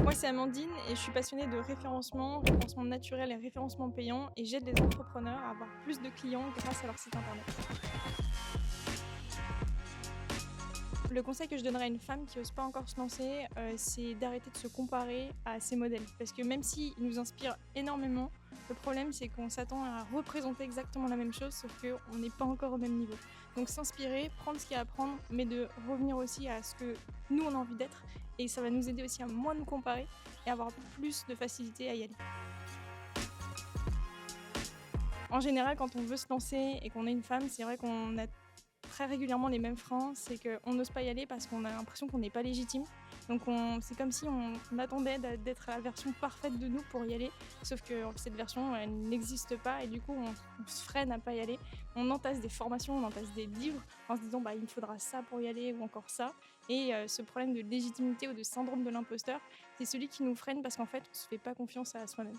Moi, c'est Amandine et je suis passionnée de référencement naturel et référencement payant et j'aide les entrepreneurs à avoir plus de clients grâce à leur site internet. Le conseil que je donnerais à une femme qui n'ose pas encore se lancer, c'est d'arrêter de se comparer à ses modèles. Parce que même s'ils nous inspirent énormément, le problème c'est qu'on s'attend à représenter exactement la même chose, sauf qu'on n'est pas encore au même niveau. Donc s'inspirer, prendre ce qu'il y a à prendre, mais de revenir aussi à ce que nous on a envie d'être, et ça va nous aider aussi à moins nous comparer et avoir plus de facilité à y aller. En général, quand on veut se lancer et qu'on est une femme, c'est vrai qu'on a très régulièrement les mêmes freins, c'est qu'on n'ose pas y aller parce qu'on a l'impression qu'on n'est pas légitime. Donc c'est comme si on attendait d'être la version parfaite de nous pour y aller, sauf que cette version, elle n'existe pas et du coup on se freine à pas y aller. On entasse des formations, on entasse des livres en se disant bah il me faudra ça pour y aller ou encore ça. Et ce problème de légitimité ou de syndrome de l'imposteur, c'est celui qui nous freine parce qu'en fait on se fait pas confiance à soi-même.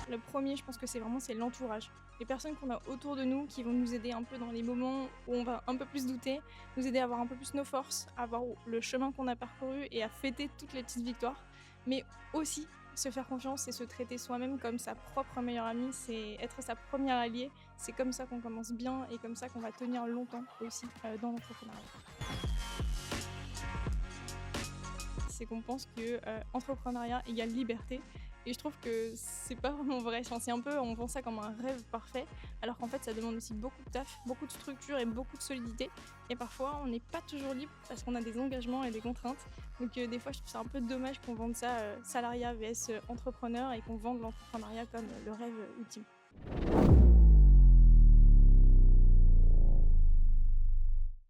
Le premier, je pense que c'est l'entourage. Les personnes qu'on a autour de nous qui vont nous aider un peu dans les moments où on va un peu plus douter, nous aider à avoir un peu plus nos forces, à voir le chemin qu'on a parcouru et à fêter toutes les petites victoires. Mais aussi se faire confiance et se traiter soi-même comme sa propre meilleure amie, c'est être sa première alliée. C'est comme ça qu'on commence bien et comme ça qu'on va tenir longtemps aussi dans l'entrepreneuriat. C'est qu'on pense que entrepreneuriat égale liberté. Et je trouve que c'est pas vraiment vrai. Enfin, c'est un peu, on vend ça comme un rêve parfait, alors qu'en fait, ça demande aussi beaucoup de taf, beaucoup de structure et beaucoup de solidité. Et parfois, on n'est pas toujours libre parce qu'on a des engagements et des contraintes. Donc, des fois, je trouve ça un peu dommage qu'on vende ça salariat vs entrepreneur et qu'on vende l'entrepreneuriat comme le rêve ultime.